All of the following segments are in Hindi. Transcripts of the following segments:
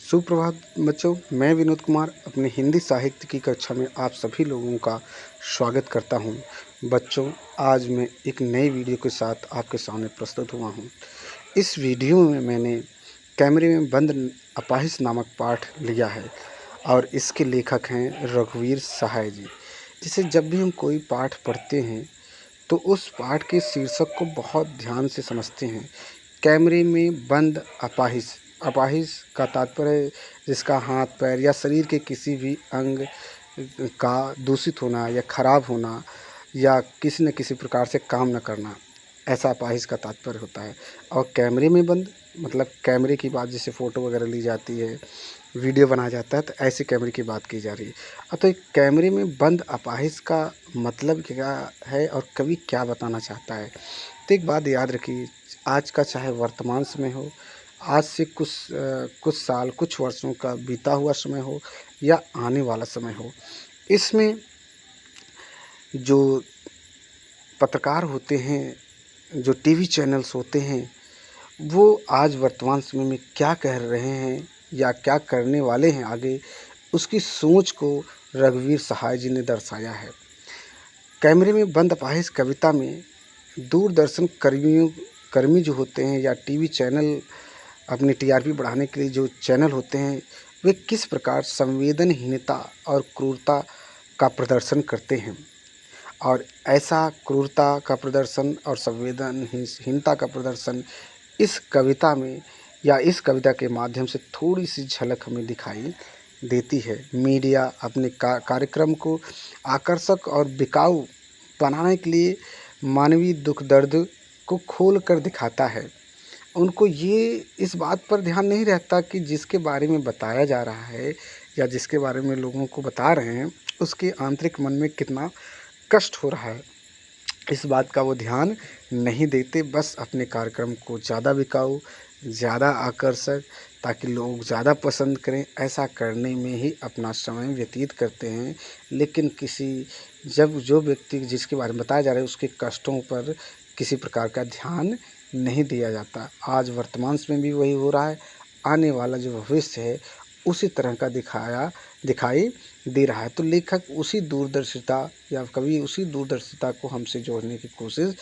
सुप्रभात बच्चों, मैं विनोद कुमार अपने हिंदी साहित्य की कक्षा में आप सभी लोगों का स्वागत करता हूं। बच्चों, आज मैं एक नई वीडियो के साथ आपके सामने प्रस्तुत हुआ हूं। इस वीडियो में मैंने कैमरे में बंद अपाहिज नामक पाठ लिया है और इसके लेखक हैं रघुवीर सहाय जी। जिसे जब भी हम कोई पाठ पढ़ते हैं तो उस पाठ के शीर्षक को बहुत ध्यान से समझते हैं। कैमरे में बंद अपाहिज। अपाहिज का तात्पर्य जिसका हाथ पैर या शरीर के किसी भी अंग का दूषित होना या खराब होना या किसी न किसी प्रकार से काम न करना, ऐसा अपाहिज का तात्पर्य होता है। और कैमरे में बंद मतलब कैमरे की बात, जैसे फ़ोटो वगैरह ली जाती है, वीडियो बनाया जाता है, तो ऐसे कैमरे की बात की जा रही है। तो एक कैमरे में बंद अपाहिज का मतलब क्या है और कवि क्या बताना चाहता है। तो एक बात याद रखिए, आज का चाहे वर्तमान समय हो, आज से कुछ साल कुछ वर्षों का बीता हुआ समय हो या आने वाला समय हो, इसमें जो पत्रकार होते हैं, जो टीवी चैनल्स होते हैं, वो आज वर्तमान समय में क्या कह रहे हैं या क्या करने वाले हैं आगे, उसकी सोच को रघुवीर सहाय जी ने दर्शाया है। कैमरे में बंद अपाहिज कविता में दूरदर्शन कर्मी जो होते हैं या टीवी चैनल अपनी टीआरपी बढ़ाने के लिए जो चैनल होते हैं, वे किस प्रकार संवेदनहीनता और क्रूरता का प्रदर्शन करते हैं। और ऐसा क्रूरता का प्रदर्शन और संवेदनहीनता का प्रदर्शन इस कविता में या इस कविता के माध्यम से थोड़ी सी झलक हमें दिखाई देती है। मीडिया अपने कार्यक्रम को आकर्षक और बिकाऊ बनाने के लिए मानवीय दुख दर्द को खोल कर दिखाता है। उनको ये इस बात पर ध्यान नहीं रहता कि जिसके बारे में बताया जा रहा है या जिसके बारे में लोगों को बता रहे हैं, उसके आंतरिक मन में कितना कष्ट हो रहा है, इस बात का वो ध्यान नहीं देते। बस अपने कार्यक्रम को ज़्यादा बिकाऊ, ज़्यादा आकर्षक, ताकि लोग ज़्यादा पसंद करें, ऐसा करने में ही अपना समय व्यतीत करते हैं। लेकिन जब जो व्यक्ति जिसके बारे में बताया जा रहा है, उसके कष्टों पर किसी प्रकार का ध्यान नहीं दिया जाता। आज वर्तमान में भी वही हो रहा है, आने वाला जो भविष्य है उसी तरह का दिखाई दे रहा है। तो लेखक उसी दूरदर्शिता या कवि उसी दूरदर्शिता को हमसे जोड़ने की कोशिश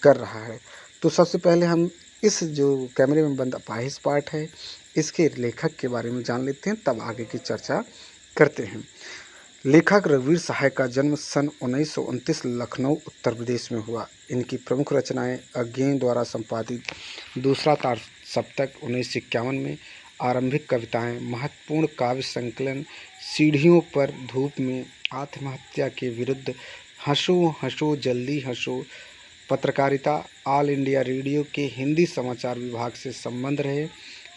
कर रहा है। तो सबसे पहले हम इस जो कैमरे में बंद अपाहिज पाठ है, इसके लेखक के बारे में जान लेते हैं, तब आगे की चर्चा करते हैं। लेखक रघुवीर सहाय का जन्म सन 1929 लखनऊ उत्तर प्रदेश में हुआ। इनकी प्रमुख रचनाएं अज्ञेय द्वारा संपादित दूसरा तार सप्तक 1951 में, आरंभिक कविताएं, महत्वपूर्ण काव्य संकलन सीढ़ियों पर धूप में, आत्महत्या के विरुद्ध, हंसो हंसो जल्दी हंसो, पत्रकारिता, ऑल इंडिया रेडियो के हिंदी समाचार विभाग से संबंध रहे।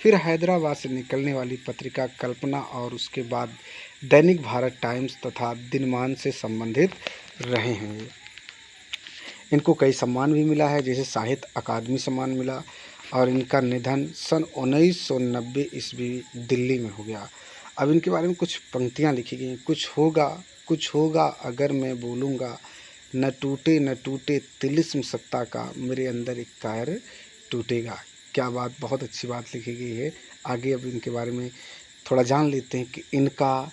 फिर हैदराबाद से निकलने वाली पत्रिका कल्पना और उसके बाद दैनिक भारत टाइम्स तथा दिनमान से संबंधित रहे हैं। इनको कई सम्मान भी मिला है, जैसे साहित्य अकादमी सम्मान मिला। और इनका निधन सन 1990 ईस्वी दिल्ली में हो गया। अब इनके बारे में कुछ पंक्तियाँ लिखी गई। कुछ होगा अगर मैं बोलूँगा, न टूटे तिलिस्म सत्ता का, मेरे अंदर एक कायर टूटेगा। क्या बात, बहुत अच्छी बात लिखी गई है। आगे अब इनके बारे में थोड़ा जान लेते हैं कि इनका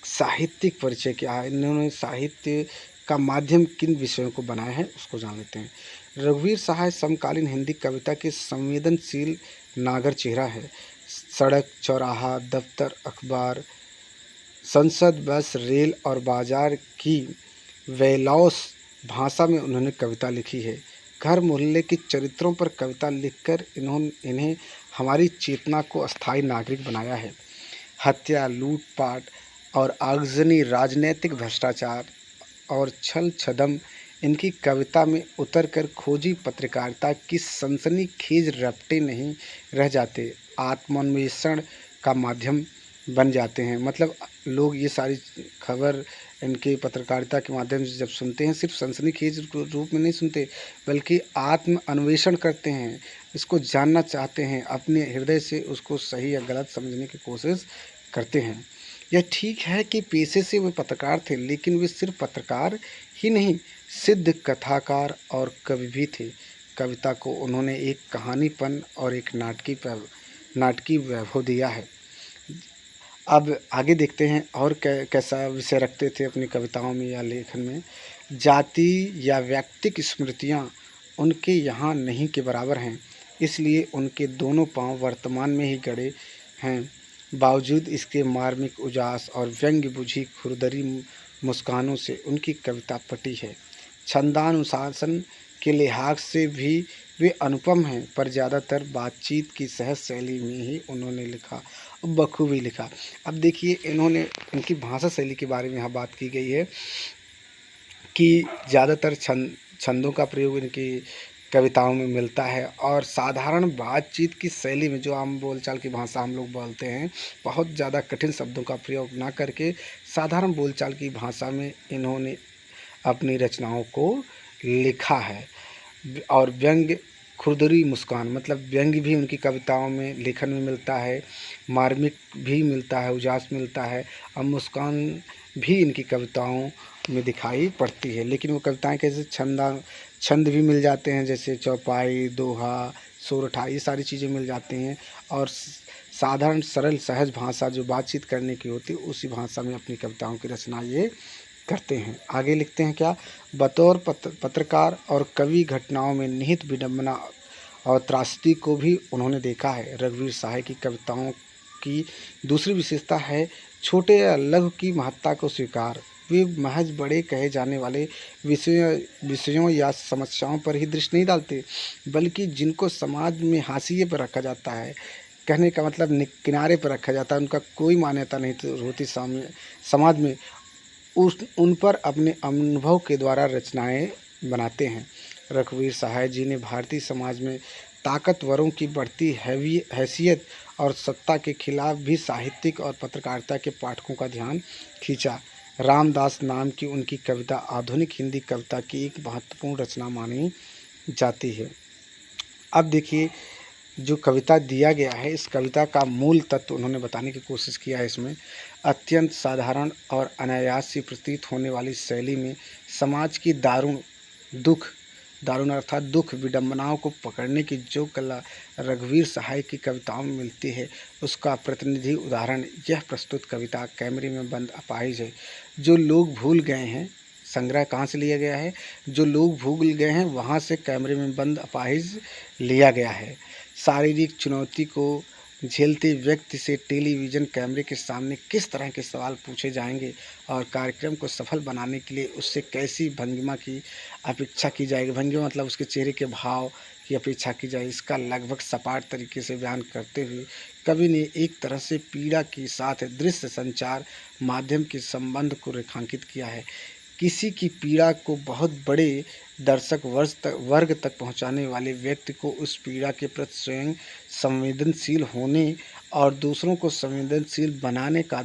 साहित्यिक परिचय क्या है, इन्होंने साहित्य का माध्यम किन विषयों को बनाया है, उसको जान लेते हैं। रघुवीर सहाय समकालीन हिंदी कविता के संवेदनशील नागर चेहरा है। सड़क, चौराहा, दफ्तर, अखबार, संसद, बस, रेल और बाजार की वेलौस भाषा में उन्होंने कविता लिखी है। घर मोहल्ले के चरित्रों पर कविता लिखकर इन्हें हमारी चेतना को अस्थायी नागरिक बनाया है। हत्या, लूटपाट और आगजनी, राजनैतिक भ्रष्टाचार और छल छदम इनकी कविता में उतरकर खोजी पत्रकारिता की सनसनीखेज रपटे नहीं रह जाते, आत्मन्वेषण का माध्यम बन जाते हैं। मतलब लोग ये सारी खबर इनके पत्रकारिता के माध्यम से जब सुनते हैं, सिर्फ सनसनीखेज रूप में नहीं सुनते, बल्कि आत्म अन्वेषण करते हैं, इसको जानना चाहते हैं, अपने हृदय से उसको सही या गलत समझने की कोशिश करते हैं। यह ठीक है कि पेशे से वे पत्रकार थे, लेकिन वे सिर्फ पत्रकार ही नहीं, सिद्ध कथाकार और कवि भी थे। कविता को उन्होंने एक कहानीपन और एक नाटकीय वैभव दिया है। अब आगे देखते हैं और कैसा विषय रखते थे अपनी कविताओं में या लेखन में। जाति या व्यक्तिक स्मृतियाँ उनके यहाँ नहीं के बराबर हैं, इसलिए उनके दोनों पाँव वर्तमान में ही गड़े हैं। बावजूद इसके मार्मिक उजास और व्यंग्य बुझी खुरदरी मुस्कानों से उनकी कविता पटी है। छंदानुशासन के लिहाज से भी वे अनुपम हैं, पर ज़्यादातर बातचीत की सहज शैली में ही उन्होंने लिखा, बखूबी लिखा। अब देखिए, इन्होंने इनकी भाषा शैली के बारे में यहाँ बात की गई है कि ज़्यादातर छंदों का प्रयोग इनकी कविताओं में मिलता है और साधारण बातचीत की शैली में, जो आम बोलचाल की भाषा हम लोग बोलते हैं, बहुत ज़्यादा कठिन शब्दों का प्रयोग ना करके साधारण बोलचाल की भाषा में इन्होंने अपनी रचनाओं को लिखा है। और व्यंग्य खुरदरी मुस्कान, मतलब व्यंग्य भी उनकी कविताओं में लेखन में मिलता है, मार्मिक भी मिलता है, उजास मिलता है और मुस्कान भी इनकी कविताओं में दिखाई पड़ती है। लेकिन वो कविताएं कैसे छंद भी मिल जाते हैं, जैसे चौपाई, दोहा, सोरठा, ये सारी चीज़ें मिल जाती हैं और साधारण सरल सहज भाषा जो बातचीत करने की होती है उसी भाषा में अपनी कविताओं की रचना ये करते हैं। आगे लिखते हैं क्या, बतौर पत्रकार और कवि घटनाओं में निहित विडंबना और त्रासदी को भी उन्होंने देखा है। रघुवीर सहाय की कविताओं की दूसरी विशेषता है छोटे या लघु की महत्ता को स्वीकार। वे महज बड़े कहे जाने वाले विषयों या समस्याओं पर ही दृष्टि नहीं डालते, बल्कि जिनको समाज में हाशिए पर रखा जाता है, कहने का मतलब किनारे पर रखा जाता है, उनका कोई मान्यता नहीं होती समाज में, उन पर अपने अनुभव के द्वारा रचनाएं बनाते हैं। रघुवीर सहाय जी ने भारतीय समाज में ताकतवरों की बढ़ती हैसियत और सत्ता के खिलाफ भी साहित्यिक और पत्रकारिता के पाठकों का ध्यान खींचा। रामदास नाम की उनकी कविता आधुनिक हिंदी कविता की एक महत्वपूर्ण रचना मानी जाती है। अब देखिए, जो कविता दिया गया है, इस कविता का मूल तत्व उन्होंने बताने की कोशिश किया है। इसमें अत्यंत साधारण और अनायास सी प्रतीत होने वाली शैली में समाज की दारुण अर्थात दुख विडंबनाओं को पकड़ने की जो कला रघुवीर सहाय की कविताओं में मिलती है, उसका प्रतिनिधि उदाहरण यह प्रस्तुत कविता कैमरे में बंद अपाहिज है। जो लोग भूल गए हैं, संग्रह कहाँ से लिया गया है, जो लोग भूल गए हैं वहाँ से कैमरे में बंद अपाहिज लिया गया है। शारीरिक चुनौती को झेलते व्यक्ति से टेलीविज़न कैमरे के सामने किस तरह के सवाल पूछे जाएंगे और कार्यक्रम को सफल बनाने के लिए उससे कैसी भंगिमा की अपेक्षा की जाएगी। भंगिमा मतलब उसके चेहरे के भाव की अपेक्षा की जाए, इसका लगभग सपाट तरीके से बयान करते हुए कवि ने एक तरह से पीड़ा के साथ दृश्य संचार माध्यम के संबंध को रेखांकित किया है। किसी की पीड़ा को बहुत बड़े दर्शक वर्ग तक पहुंचाने वाले व्यक्ति को उस पीड़ा के प्रति स्वयं संवेदनशील होने और दूसरों को संवेदनशील बनाने का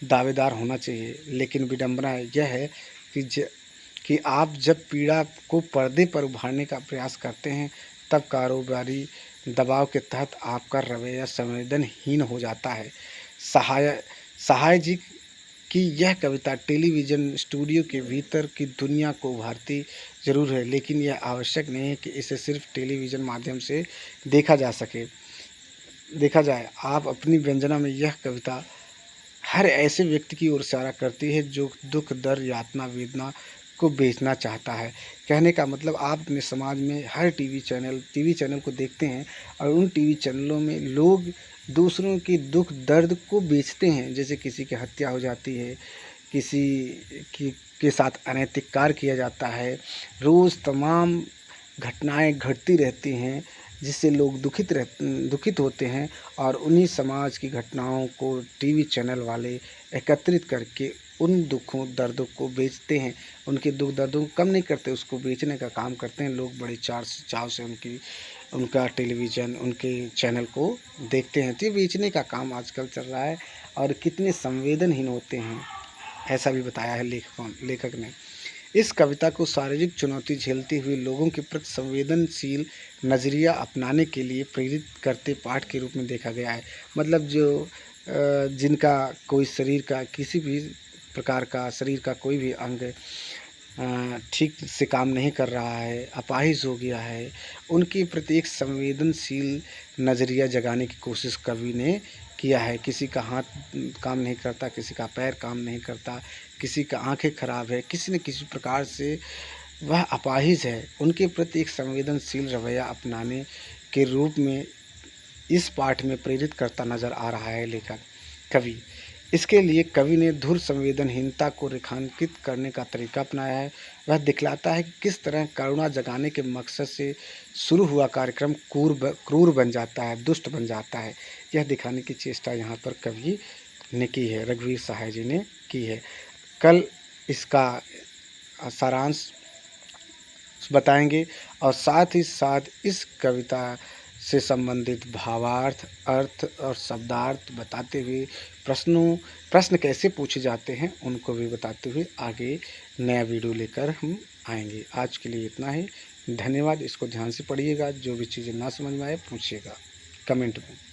दावेदार होना चाहिए। लेकिन विडंबना यह है कि आप जब पीड़ा को पर्दे पर उभारने का प्रयास करते हैं, तब कारोबारी दबाव के तहत आपका रवैया संवेदनहीन हो जाता है। सहाय जी कि यह कविता टेलीविज़न स्टूडियो के भीतर की दुनिया को उभारती जरूर है, लेकिन यह आवश्यक नहीं है कि इसे सिर्फ टेलीविज़न माध्यम से देखा जाए। आप अपनी व्यंजना में यह कविता हर ऐसे व्यक्ति की ओर इशारा करती है जो दुख, दर्द, यातना, वेदना को बेचना चाहता है। कहने का मतलब, आप अपने समाज में हर टीवी चैनल को देखते हैं और उन टीवी चैनलों में लोग दूसरों के दुख दर्द को बेचते हैं। जैसे किसी की हत्या हो जाती है, किसी के साथ अनैतिक कार्य किया जाता है, रोज़ तमाम घटनाएं घटती रहती हैं जिससे लोग दुखित होते हैं और उन्हीं समाज की घटनाओं को टीवी चैनल वाले एकत्रित करके उन दुखों दर्दों को बेचते हैं। उनके दुख दर्दों को कम नहीं करते, उसको बेचने का काम करते हैं। लोग बड़े चाव से उनका टेलीविज़न, उनके चैनल को देखते हैं। तो ये बेचने का काम आजकल चल रहा है और कितने संवेदनहीन होते हैं, ऐसा भी बताया है लेखक ने। इस कविता को शारीरिक चुनौती झेलते हुए लोगों के प्रति संवेदनशील नज़रिया अपनाने के लिए प्रेरित करते पाठ के रूप में देखा गया है। मतलब जिनका कोई शरीर का किसी भी प्रकार का शरीर का कोई भी अंग ठीक से काम नहीं कर रहा है, अपाहिज हो गया है, उनके प्रति एक संवेदनशील नज़रिया जगाने की कोशिश कवि ने किया है। किसी का हाथ काम नहीं करता, किसी का पैर काम नहीं करता, किसी का आँखें खराब है, किसी न किसी प्रकार से वह अपाहिज है, उनके प्रति एक संवेदनशील रवैया अपनाने के रूप में इस पाठ में प्रेरित करता नजर आ रहा है लेखक कवि। इसके लिए कवि ने धुर संवेदनहीनता को रेखांकित करने का तरीका अपनाया है। वह दिखलाता है कि किस तरह करुणा जगाने के मकसद से शुरू हुआ कार्यक्रम क्रूर बन जाता है, दुष्ट बन जाता है। यह दिखाने की चेष्टा यहाँ पर कवि ने की है, रघुवीर सहाय जी ने की है। कल इसका सारांश बताएंगे और साथ ही साथ इस कविता से संबंधित भावार्थ, अर्थ और शब्दार्थ बताते हुए प्रश्न कैसे पूछे जाते हैं उनको भी बताते हुए आगे नया वीडियो लेकर हम आएंगे। आज के लिए इतना ही। धन्यवाद। इसको ध्यान से पढ़िएगा, जो भी चीज़ें ना समझ में आए पूछिएगा कमेंट में।